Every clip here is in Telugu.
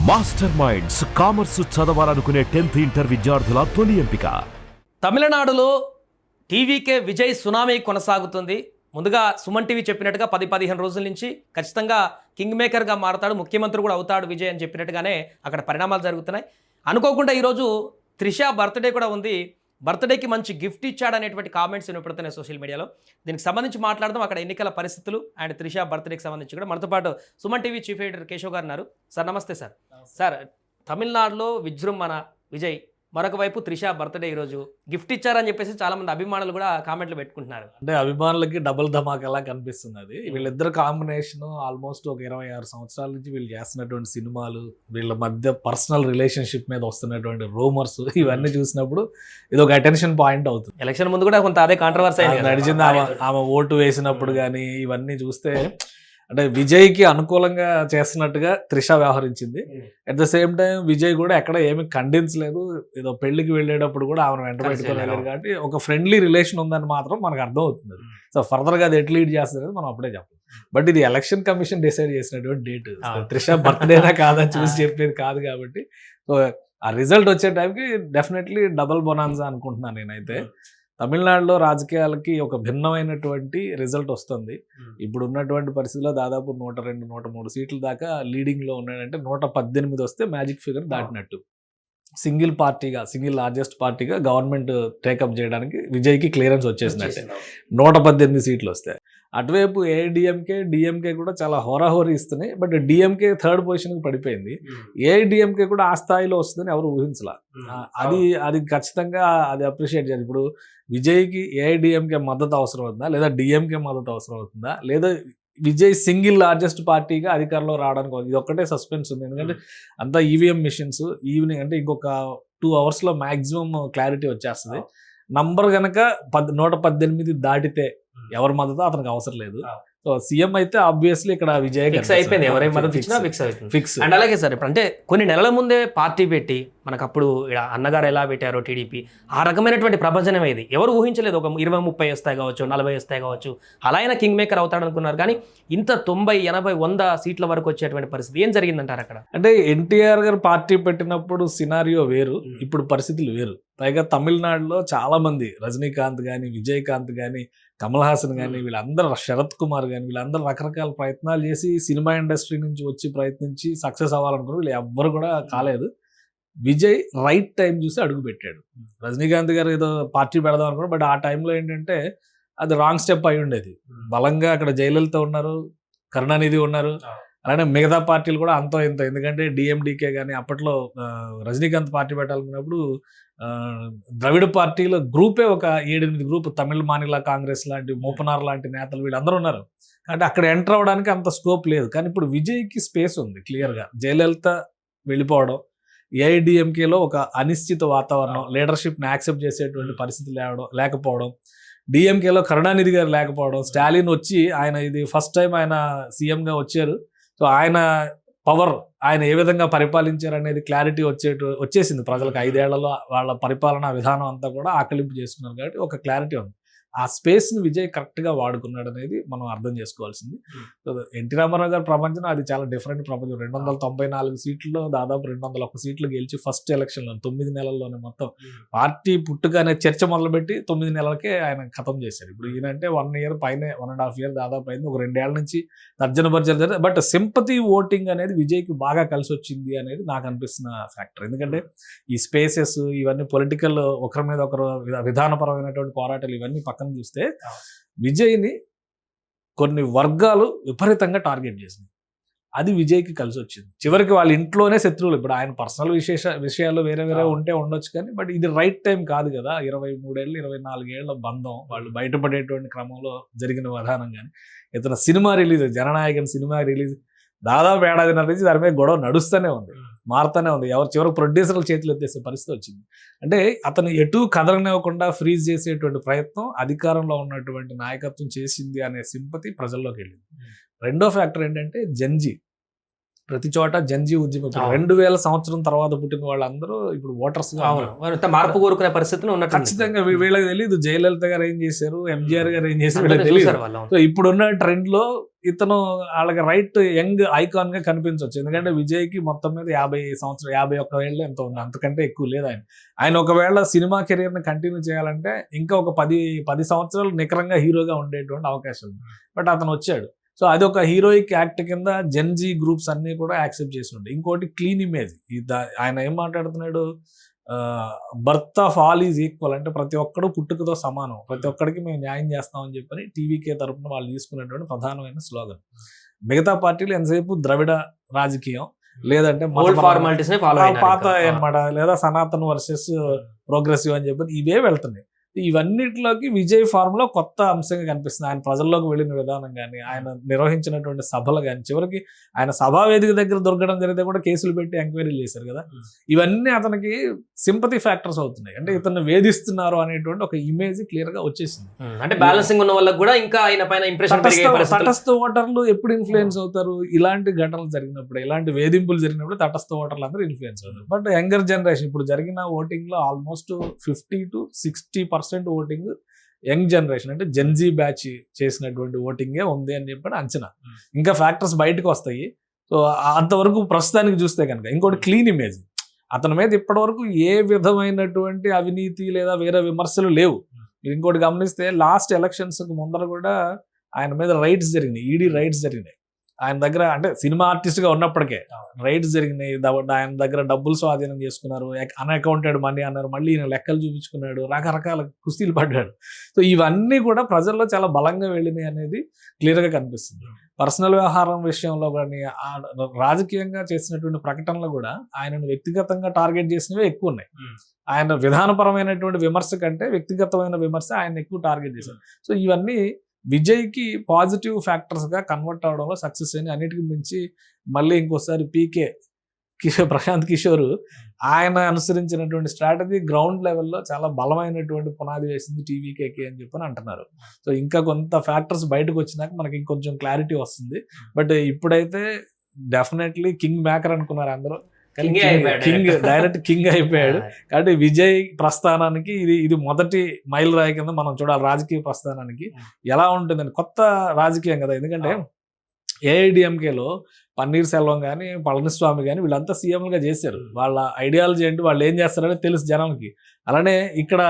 మాస్టర్ మైండ్స్ కామర్స్ చదవాలనుకునే 10th ఇంటర్ విద్యార్థుల తొలి ఎంపిక. తమిళనాడులో టీవీకే విజయ్ సునామీ కొనసాగుతుంది. ముందుగా సుమన్ టీవీ చెప్పినట్టుగా 10-15 రోజుల నుంచి ఖచ్చితంగా కింగ్ మేకర్గా మారతాడు, ముఖ్యమంత్రి కూడా అవుతాడు విజయ్ అని చెప్పినట్టుగానే అక్కడ పరిణామాలు జరుగుతున్నాయి. అనుకోకుండా ఈరోజు త్రిష బర్త్డే కూడా ఉంది. బర్త్డేకి మంచి గిఫ్ట్ ఇచ్చాడనేటువంటి కామెంట్స్ వినపడుతున్నాయి సోషల్ మీడియాలో. దీనికి సంబంధించి మాట్లాడదాం, అక్కడ ఎన్నికల పరిస్థితులు అండ్ త్రిష బర్త్డేకి సంబంధించి కూడా. మనతో పాటు Suman TV chief editor Keshav గారు ఉన్నారు. సార్ నమస్తే సార్. సార్, తమిళనాడులో విజృంభణ విజయ్, మరొక వైపు త్రిష బర్త్డే ఈరోజు గిఫ్ట్ ఇచ్చారని చెప్పేసి చాలా మంది అభిమానులు కూడా కామెంట్లు పెట్టుకుంటున్నారు. అంటే అభిమానులకి డబుల్ ధమాకాలా కనిపిస్తుంది అది. వీళ్ళిద్దరు కాంబినేషన్ ఆల్మోస్ట్ ఒక 26 సంవత్సరాల నుంచి వీళ్ళు చేస్తున్నటువంటి సినిమాలు, వీళ్ళ మధ్య పర్సనల్ రిలేషన్షిప్ మీద వస్తున్నటువంటి రూమర్స్, ఇవన్నీ చూసినప్పుడు ఇది ఒక అటెన్షన్ పాయింట్ అవుతుంది. ఎలక్షన్ ముందు కూడా కొంత అదే కాంట్రవర్సీ నడిచింది. ఆమె ఓటు వేసినప్పుడు కానీ ఇవన్నీ చూస్తే అంటే విజయ్కి అనుకూలంగా చేస్తున్నట్టుగా త్రిష వ్యవహరించింది. At the same time Vijay కూడా ఎక్కడ ఏమి ఖండించలేదు. ఏదో పెళ్లికి వెళ్ళేటప్పుడు కూడా ఆమెను వెంట పెట్టుకొని వెళ్ళారు కాబట్టి ఒక ఫ్రెండ్లీ రిలేషన్ ఉందని మాత్రం మనకు అర్థం అవుతుంది. సో ఫర్దర్ గా అది ఎట్ లీడ్ చేస్తుంది మనం అప్పుడే చెప్పాలి. బట్ ఇది ఎలక్షన్ కమిషన్ డిసైడ్ చేసినటువంటి డేట్. త్రిష బర్త్డేనా కాదని చూసి చెప్పేది కాదు కాబట్టి సో ఆ రిజల్ట్ వచ్చే టైంకి డెఫినెట్లీ డబుల్ బొనాన్సా అనుకుంటున్నాను నేనైతే. తమిళనాడులో రాజకీయాలకి ఒక భిన్నమైనటువంటి రిజల్ట్ వస్తుంది. ఇప్పుడు ఉన్నటువంటి పరిస్థితిలో దాదాపు 102-103 సీట్ల దాకా లీడింగ్లో ఉన్నాడంటే 118 వస్తే మ్యాజిక్ ఫిగర్ దాటినట్టు. సింగిల్ లార్జెస్ట్ పార్టీగా గవర్నమెంట్ టేకప్ చేయడానికి విజయ్కి క్లియరెన్స్ వచ్చేసినట్టే 118 సీట్లు వస్తాయి. అటువైపు డిఎంకే కూడా చాలా హోరాహోరీ ఇస్తున్నాయి. బట్ డిఎంకే థర్డ్ పొజిషన్కి పడిపోయింది. ఏఐడిఎంకే కూడా ఆ స్థాయిలో వస్తుందని ఎవరు ఊహించలా. అది ఖచ్చితంగా అది అప్రిషియేట్ చేయాలి. ఇప్పుడు విజయ్కి ఏఐడిఎంకే మద్దతు అవసరం అవుతుందా, లేదా డిఎంకే మద్దతు అవసరం అవుతుందా, లేదా విజయ్ సింగిల్ లార్జెస్ట్ పార్టీగా అధికారంలో రావడానికి ఇది ఒక్కటే సస్పెన్స్ ఉంది. ఎందుకంటే అంతా ఈవీఎం మిషన్స్ ఈవినింగ్ అంటే ఇంకొక 2 అవర్స్లో మ్యాక్సిమం క్లారిటీ వచ్చేస్తుంది. నంబర్ కనుక 118 దాటితే ఎవరి మద్దతు అతనికి అవసరం లేదు. సో సీఎం అయితే ఆబ్వియస్లీ ఇక్కడ విజయ్ ఫిక్స్ అయిపోయింది. ఎవరైనా మద్దతు ఇచ్చినా ఫిక్స్ అవుతుంది. ఫిక్స్. అండ్ అలాగే సార్, ఇప్పుడు అంటే కొన్ని నెలల ముందే పార్టీ పెట్టి మనకు అప్పుడు అన్నగారు ఎలా పెట్టారో టీడీపీ, ఆ రకమైనటువంటి ప్రపంచం ఇది ఎవరు ఊహించలేదు. ఒక 20-30 వస్తాయి కావచ్చు, 40 వస్తాయి కావచ్చు, అలా అయినా కింగ్ మేకర్ అవుతాడు అనుకున్నారు. కానీ ఇంత 90, 80, 100 సీట్ల వరకు వచ్చేటువంటి పరిస్థితి ఏం జరిగిందంటారు అక్కడ? అంటే ఎన్టీఆర్ గారు పార్టీ పెట్టినప్పుడు సినారియో వేరు, ఇప్పుడు పరిస్థితులు వేరు. పైగా తమిళనాడులో చాలా మంది రజనీకాంత్ కానీ, విజయకాంత్ కానీ, కమల్ హాసన్ కానీ, వీళ్ళందరూ శరత్ కుమార్ కానీ, వీళ్ళందరూ రకరకాల ప్రయత్నాలు చేసి సినిమా ఇండస్ట్రీ నుంచి వచ్చి ప్రయత్నించి సక్సెస్ అవ్వాలనుకున్నారు. వీళ్ళు ఎవ్వరు కూడా కాలేదు. విజయ్ రైట్ టైం చూసి అడుగు పెట్టాడు. రజనీకాంత్ గారు ఏదో పార్టీ పెడదాం అనుకున్నారు. బట్ ఆ టైంలో ఏంటంటే అది రాంగ్ స్టెప్ అయి ఉండేది. బలంగా అక్కడ జయలలిత ఉన్నారు, కరుణానిధి ఉన్నారు, అలానే మిగతా పార్టీలు కూడా అంతో ఇంత. ఎందుకంటే డిఎండికే కానీ అప్పట్లో రజనీకాంత్ పార్టీ పెట్టాలనుకున్నప్పుడు ద్రవిడ పార్టీలో గ్రూపే ఒక 7-8 గ్రూప్, తమిళ మానిల కాంగ్రెస్ లాంటి, మూపనార్ లాంటి నేతలు వీళ్ళందరూ ఉన్నారు. అంటే అక్కడ ఎంటర్ అవ్వడానికి అంత స్కోప్ లేదు. కానీ ఇప్పుడు విజయ్కి స్పేస్ ఉంది క్లియర్గా. జయలలిత వెళ్ళిపోవడం, ఏఐడిఎంకేలో ఒక అనిశ్చిత వాతావరణం, లీడర్షిప్ని యాక్సెప్ట్ చేసేటువంటి పరిస్థితి లేకపోవడం, డిఎంకేలో కరుణానిధి గారు లేకపోవడం, స్టాలిన్ వచ్చి ఆయన ఇది ఫస్ట్ టైం ఆయన సీఎంగా వచ్చారు. సో ఆయన పవర్, ఆయన ఏ విధంగా పరిపాలించారు అనేది క్లారిటీ వచ్చేసింది ప్రజలకు. 5 ఏళ్లలో వాళ్ళ పరిపాలనా విధానం అంతా కూడా ఆకలింపు చేసుకున్నారు కాబట్టి ఒక క్లారిటీ ఉంది. ఆ స్పేస్ని విజయ్ కరెక్ట్గా వాడుకున్నాడు అనేది మనం అర్థం చేసుకోవాల్సింది. ఎన్టీ రామారావు గారి ప్రపంచం అది చాలా డిఫరెంట్ ప్రపంచం. 294 సీట్లలో దాదాపు 201 సీట్లు గెలిచి ఫస్ట్ ఎలక్షన్లో 9 నెలల్లోనే మొత్తం పార్టీ పుట్టుక అనే చర్చ మొదలుపెట్టి 9 నెలలకే ఆయన ఖతం చేశారు. ఇప్పుడు ఈయనంటే 1 ఇయర్ పైనే, 1.5 ఇయర్ దాదాపు అయింది. ఒక 2 ఏళ్ల నుంచి తర్జన భర్జన జరిగింది. బట్ సింపతి ఓటింగ్ అనేది విజయ్కి బాగా కలిసి వచ్చింది అనేది నాకు అనిపిస్తున్న ఫ్యాక్టర్. ఎందుకంటే ఈ స్పేసెస్ ఇవన్నీ పొలిటికల్, ఒకరి మీద ఒకరు విధానపరమైనటువంటి పోరాటాలు ఇవన్నీ పక్కన చూస్తే విజయ్ని కొన్ని వర్గాలు విపరీతంగా టార్గెట్ చేసింది. అది విజయ్కి కలిసి వచ్చింది. చివరికి వాళ్ళ ఇంట్లోనే శత్రువులు. ఇప్పుడు ఆయన పర్సనల్ విషయాలు వేరే ఉంటే ఉండొచ్చు కానీ బట్ ఇది రైట్ టైం కాదు కదా. 23 ఏళ్ళు 24 ఏళ్ల బంధం, వాళ్ళు బయటపడేటువంటి క్రమంలో జరిగిన విధానం కానీ, ఇతను cinema release, Jana Nayagan cinema release దాదాపు 1.5 ఏళ్ల నుంచి దాని మీద గొడవ నడుస్తూనే ఉంది, మారుతూనే ఉంది. చివరికి ప్రొడ్యూసర్ల చేతులు ఎత్తేసే పరిస్థితి వచ్చింది. అంటే అతను ఎటు కదలనివ్వకుండా ఫ్రీజ్ చేసేటువంటి ప్రయత్నం అధికారంలో ఉన్నటువంటి నాయకత్వం చేసింది అనే సింపతి ప్రజల్లోకి వెళ్ళింది. రెండో ఫ్యాక్టర్ ఏంటంటే జెన్జీ. ప్రతి చోట జంజీ ఉద్యమం. అవును. 2000 సంవత్సరం తర్వాత పుట్టిన వాళ్ళందరూ ఇప్పుడు ఓటర్స్ అవును, వారంతా మార్పు కోరుకునే పరిస్థితిని ఉన్నట్టు ఖచ్చితంగా వీళ్ళకి తెలియదు జయలలిత గారు ఏం చేశారు, ఎంజీఆర్ గారు ఏం చేశారు వీళ్ళకి తెలియదు. చూసారు వాళ్ళు. సో ఇప్పుడున్న ట్రెండ్ లో ఇతను వాళ్ళకి రైట్ యంగ్ ఐకాన్ గా కనిపించవచ్చు. ఎందుకంటే విజయ్కి మొత్తం మీద 51 ఏళ్ళు ఎంత ఉంది, అంతకంటే ఎక్కువ లేదు ఆయన ఒకవేళ సినిమా కెరీర్ ని కంటిన్యూ చేయాలంటే ఇంకా ఒక 10 సంవత్సరాలు నికరంగా హీరోగా ఉండేటువంటి అవకాశం ఉంది. బట్ అతను వచ్చాడు. సో అది ఒక హీరోయిక్ యాక్ట్ కింద జెన్జీ గ్రూప్స్ అన్ని కూడా యాక్సెప్ట్ చేసి ఉంటాయి. ఇంకోటి క్లీన్ ఇమేజ్. ఆయన ఏం మాట్లాడుతున్నాడు, birth of all is equal, అంటే ప్రతి ఒక్కడు పుట్టుకతో సమానం, ప్రతి ఒక్కడికి మేము న్యాయం చేస్తామని చెప్పని టీవీకే తరపున వాళ్ళు తీసుకునేటువంటి ప్రధానమైన స్లోగన్. మిగతా పార్టీలు ఎంతసేపు ద్రవిడ రాజకీయం లేదంటే పాత అనమాట, లేదా సనాతన్ వర్సెస్ ప్రోగ్రెసివ్ అని చెప్పి ఇవే వెళ్తున్నాయి. ఇవన్నిటిలోకి విజయ్ ఫార్ములా కొత్త అంశంగా కనిపిస్తుంది. ఆయన ప్రజల్లోకి వెళ్ళిన విధానం కానీ, ఆయన నిర్వహించినటువంటి సభలు కానీ, చివరికి ఆయన సభా వేదిక దగ్గర దొరకడం జరిగితే కూడా కేసులు పెట్టి ఎంక్వైరీలు చేశారు కదా. ఇవన్నీ అతనికి సింపతి ఫ్యాక్టర్స్ అవుతున్నాయి. అంటే ఇతను వేధిస్తున్నారు అనేటువంటి ఒక ఇమేజ్ క్లియర్ గా వచ్చేసింది. అంటే బ్యాలెన్సింగ్ ఉన్న వాళ్ళకి కూడా ఇంకా ఆయన పైన ఇంప్రెషన్, తటస్థ ఓటర్లు ఎప్పుడు ఇన్ఫ్లుయెన్స్ అవుతారు, ఇలాంటి ఘటనలు జరిగినప్పుడు, ఇలాంటి వేధింపులు జరిగినప్పుడు తటస్థ ఓటర్లు అందరూ ఇన్ఫ్లుయెన్స్ అవుతారు. బట్ యంగర్ జనరేషన్ ఇప్పుడు జరిగిన ఓటింగ్ లో almost 50 to 60% voting young generation, అంటే జెన్జీ బ్యాచ్ చేసినటువంటి ఓటింగే ఉంది అని చెప్పి అంచనా. ఇంకా ఫ్యాక్టర్స్ బయటకు వస్తాయి. సో అంతవరకు ప్రస్తుతానికి చూస్తే కనుక ఇంకోటి క్లీన్ ఇమేజ్. అతని మీద ఇప్పటి వరకు ఏ విధమైనటువంటి అవినీతి లేదా వేరే విమర్శలు లేవు. మీరు ఇంకోటి గమనిస్తే లాస్ట్ ఎలక్షన్స్ ముందర కూడా ఆయన మీద రైట్స్ జరిగినాయి, ఈడీ రైట్స్ జరిగినాయి. ఆయన దగ్గర అంటే సినిమా ఆర్టిస్ట్ గా ఉన్నప్పటికే రైట్స్ జరిగినాయి. ఆయన దగ్గర డబ్బులు స్వాధీనం చేసుకున్నారు, అన్అకౌంటెడ్ మనీ అన్నారు, మళ్ళీ ఈయన లెక్కలు చూపించుకున్నాడు, రకరకాల కుస్తీలు పడ్డాడు. సో ఇవన్నీ కూడా ప్రజల్లో చాలా బలంగా వెళ్ళినాయి అనేది క్లియర్ గా కనిపిస్తుంది. పర్సనల్ వ్యవహారం విషయంలో కానీ, రాజకీయంగా చేసినటువంటి ప్రకటనలు కూడా ఆయనను వ్యక్తిగతంగా టార్గెట్ చేసినవి ఎక్కువ ఉన్నాయి. ఆయన విధానపరమైనటువంటి విమర్శ కంటే వ్యక్తిగతమైన విమర్శ ఆయన ఎక్కువ టార్గెట్ చేశారు. సో ఇవన్నీ విజయ్కి పాజిటివ్ ఫ్యాక్టర్స్ గా కన్వర్ట్ అవడంలో సక్సెస్ అయిన. అన్నిటికీ మించి మళ్ళీ ఇంకోసారి ప్రశాంత్ కిషోర్ ఆయన అనుసరించినటువంటి స్ట్రాటజీ గ్రౌండ్ లెవెల్లో చాలా బలమైనటువంటి పునాది వేసింది టీవీకేకి అని చెప్పని అంటున్నారు. సో ఇంకా కొంత ఫ్యాక్టర్స్ బయటకు వచ్చినాక మనకి ఇంకొంచెం క్లారిటీ వస్తుంది. బట్ ఇప్పుడైతే డెఫినెట్లీ కింగ్ మేకర్ అనుకున్నారు అందరూ, డైరెక్ట్ కింగ్ అయిపోయాడు. కాబట్టి విజయ్ ప్రస్థానానికి ఇది మొదటి మైల్ రాయి కింద మనం చూడాలి. రాజకీయ ప్రస్థానానికి ఎలా ఉంటుందని, కొత్త రాజకీయం కదా. ఎందుకంటే ఏఐడిఎంకేలో పన్నీర్ సెల్వం కానీ, పళనిస్వామి కానీ వీళ్ళంతా సీఎంలుగా చేశారు. వాళ్ళ ఐడియాలజీ ఏంటి, వాళ్ళు ఏం చేస్తారని తెలుసు జనానికి. అలానే ఇక్కడ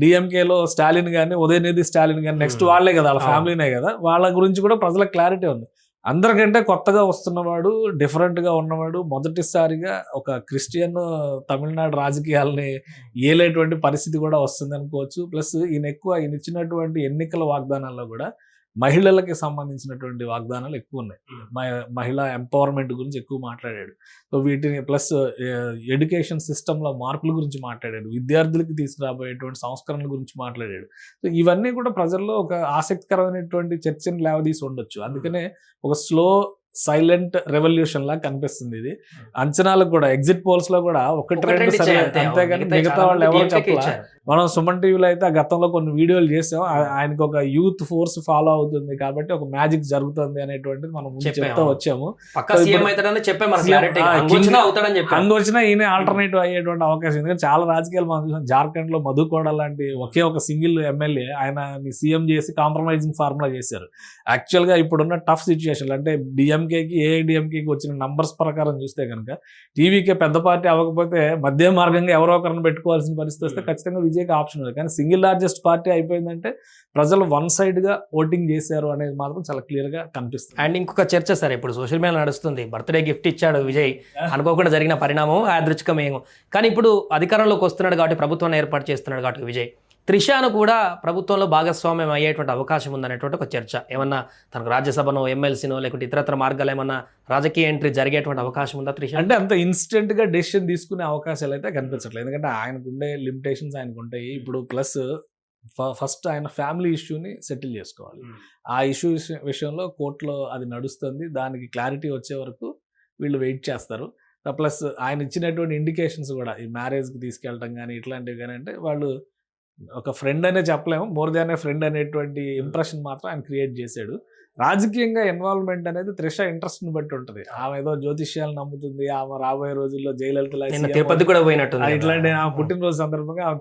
డిఎంకేలో స్టాలిన్ కానీ, ఉదయనిధి స్టాలిన్ కానీ నెక్స్ట్ వాళ్ళే కదా, వాళ్ళ ఫ్యామిలీనే కదా, వాళ్ళ గురించి కూడా ప్రజలకు క్లారిటీ ఉంది. అందరికంటే కొత్తగా వస్తున్నవాడు, డిఫరెంట్గా ఉన్నవాడు, మొదటిసారిగా ఒక క్రిస్టియన్ తమిళనాడు రాజకీయాలని ఏలేటువంటి పరిస్థితి కూడా వస్తుంది అనుకోవచ్చు. ప్లస్ ఈయన ఇచ్చినటువంటి ఎన్నికల వాగ్దానాల్లో కూడా మహిళలకి సంబంధించినటువంటి వాగ్దానాలు ఎక్కువ ఉన్నాయి. మహిళా ఎంపవర్మెంట్ గురించి ఎక్కువ మాట్లాడాడు. సో వీటిని ప్లస్ ఎడ్యుకేషన్ సిస్టంలో మార్పుల గురించి మాట్లాడాడు, విద్యార్థులకి తీసుకురాబోయేటువంటి సంస్కరణల గురించి మాట్లాడాడు. సో ఇవన్నీ కూడా ప్రజల్లో ఒక ఆసక్తికరమైనటువంటి చర్చని లేవదీసి ఉండొచ్చు. అందుకనే ఒక స్లో సైలెంట్ రెవల్యూషన్ లా కనిపిస్తుంది ఇది. అంచనాలకు కూడా ఎగ్జిట్ పోల్స్ లో కూడా ఒకటి రెండు సరే, అంతేగాని మిగతా వాళ్ళు ఎవరు చెప్పాలి. మనం సుమన్ టీవీలో అయితే గతంలో కొన్ని వీడియోలు చేసాం. ఆయనకు ఒక యూత్ ఫోర్స్ ఫాలో అవుతుంది కాబట్టి ఒక మ్యాజిక్ జరుగుతుంది అనేటువంటిది మనం చెప్తా వచ్చాము. హంగ్ వచ్చినా ఈయన ఆల్టర్నేటివ్ అయ్యేటువంటి అవకాశం. ఎందుకంటే చాలా రాజకీయాలు మనం చూసాం. జార్ఖండ్ లో మధు కోడ లాంటి ఒకే ఒక సింగిల్ ఎమ్మెల్యే ఆయన సీఎం చేసి కాంప్రమైజింగ్ ఫార్ములా చేశారు. యాక్చువల్ గా ఇప్పుడున్న టఫ్ సిచ్యువేషన్ అంటే డిఎంకేకి ఏఐడిఎంకేకి వచ్చిన నంబర్స్ ప్రకారం చూస్తే కనుక టీవీకే పెద్ద పార్టీ అవ్వకపోతే మధ్య మార్గంగా ఎవరో ఒకరిని పెట్టుకోవాల్సిన పరిస్థితి వస్తే ఖచ్చితంగా విజయ్కి ఆప్షన్ ఉంది. కానీ సింగిల్ లార్జెస్ట్ పార్టీ అయిపోయిందంటే ప్రజలు వన్ సైడ్ గా ఓటింగ్ చేశారు అనేది మాత్రం చాలా క్లియర్ గా కనిపిస్తుంది. అండ్ ఇంకొక చర్చ సార్, ఇప్పుడు సోషల్ మీడియా నడుస్తుంది, బర్త్డే గిఫ్ట్ ఇచ్చాడు విజయ్, అనుకోకుండా జరిగిన పరిణామం, యాదృచ్ఛికమేమో. కానీ ఇప్పుడు అధికారంలోకి వస్తున్నాడు కాబట్టి, ప్రభుత్వాన్ని ఏర్పాటు చేస్తున్నాడు కాబట్టి విజయ్, త్రిషాను కూడా ప్రభుత్వంలో భాగస్వామ్యం అయ్యేటువంటి అవకాశం ఉందనేటువంటి ఒక చర్చ. ఏమన్నా తనకు రాజ్యసభనో, ఎమ్మెల్సీనో, లేకుంటే ఇతరత్ర మార్గాలు ఏమన్నా రాజకీయ ఎంట్రీ జరిగేటువంటి అవకాశం ఉందా త్రిష? అంటే అంత ఇన్స్టెంట్ గా డెసిషన్ తీసుకునే అవకాశాలు అయితే కనిపించట్లేదు. ఎందుకంటే ఆయనకు ఉండే లిమిటేషన్స్ ఆయనకు ఉంటాయి. ఇప్పుడు ప్లస్ ఫస్ట్ ఆయన ఫ్యామిలీ ఇష్యూని సెటిల్ చేసుకోవాలి. ఆ ఇష్యూ విషయంలో కోర్టులో అది నడుస్తుంది. దానికి క్లారిటీ వచ్చే వరకు వీళ్ళు వెయిట్ చేస్తారు. ప్లస్ ఆయన ఇచ్చినటువంటి ఇండికేషన్స్ కూడా ఈ మ్యారేజ్కి తీసుకెళ్ళటం కానీ ఇట్లాంటివి కానీ, అంటే వాళ్ళు ఒక ఫ్రెండ్ అనే చెప్పలేము, మోర్ దాన్ ఏ ఫ్రెండ్ అనేటువంటి ఇంప్రెషన్ మాత్రం ఆయన క్రియేట్ చేశాడు. రాజకీయంగా ఇన్వాల్వ్మెంట్ అనేది త్రిష ఇంట్రెస్ట్ ని బట్టి ఉంటుంది. ఆమె ఏదో జ్యోతిష్యాలు నమ్ముతుంది, ఆమె రాబోయే రోజుల్లో జయలలిత నిన్న తిరుపతి కూడా పోయినట్టు ఇట్లాంటి ఆమె పుట్టినరోజు సందర్భంగా ఆమె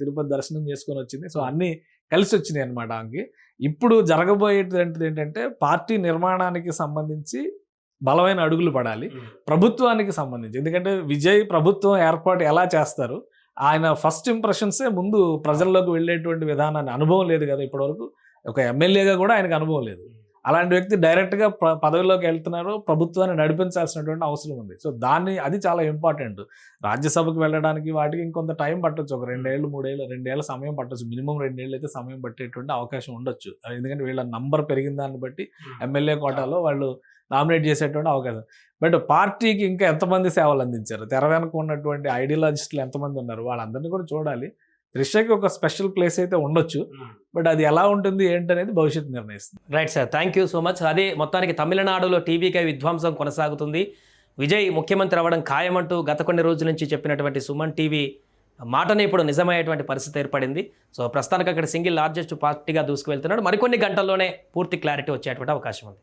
తిరుపతి దర్శనం చేసుకొని వచ్చింది. సో అన్ని కలిసి వచ్చినాయి అనమాట ఆమెకి. ఇప్పుడు జరగబోయేది ఏంటంటే పార్టీ నిర్మాణానికి సంబంధించి బలమైన అడుగులు పడాలి, ప్రభుత్వానికి సంబంధించి. ఎందుకంటే విజయ్ ప్రభుత్వం ఏర్పాటు ఎలా చేస్తారు, ఆయన ఫస్ట్ ఇంప్రెషన్సే ముందు ప్రజల్లోకి వెళ్ళేటువంటి విధానాన్ని, అనుభవం లేదు కదా ఇప్పటివరకు, ఒక ఎమ్మెల్యేగా కూడా ఆయనకు అనుభవం లేదు. అలాంటి వ్యక్తి డైరెక్ట్గా పదవిలోకి వెళ్తున్నారు, ప్రభుత్వాన్ని నడిపించాల్సినటువంటి అవసరం ఉంది. సో అది చాలా ఇంపార్టెంట్. రాజ్యసభకు వెళ్ళడానికి వాటికి ఇంకొంత టైం పట్టొచ్చు, ఒక 2 ఏళ్ళు 3 ఏళ్ళు 2 ఏళ్ళ సమయం పట్టొచ్చు, మినిమం 2 ఏళ్ళు అయితే సమయం పట్టేటువంటి అవకాశం ఉండొచ్చు. ఎందుకంటే వీళ్ళ నంబర్ పెరిగిన దాన్ని బట్టి ఎమ్మెల్యే కోటాలో వాళ్ళు నామినేట్ చేసేటువంటి అవకాశం. బట్ పార్టీకి ఇంకా ఎంతమంది సేవలు అందించారు, తెర వెనక ఉన్నటువంటి ఐడియాలజిస్టులు ఎంతమంది ఉన్నారు, వాళ్ళందరినీ కూడా చూడాలి. త్రిషకి ఒక స్పెషల్ ప్లేస్ అయితే ఉండొచ్చు, బట్ అది ఎలా ఉంటుంది ఏంటనేది భవిష్యత్తు నిర్ణయిస్తుంది. Right sir, thank you so much. అదే మొత్తానికి తమిళనాడులో టీవీకే విధ్వంసం కొనసాగుతుంది, విజయ్ ముఖ్యమంత్రి అవ్వడం ఖాయమంటూ గత కొన్ని రోజుల నుంచి చెప్పినటువంటి సుమన్ టీవీ మాటనే ఇప్పుడు నిజమయ్యేటువంటి పరిస్థితి ఏర్పడింది. సో ప్రస్తుతానికి అక్కడ సింగిల్ లార్జెస్ట్ పార్టీగా దూసుకువెళ్తున్నాడు. మరికొన్ని గంటల్లోనే పూర్తి క్లారిటీ వచ్చేటువంటి అవకాశం ఉంది.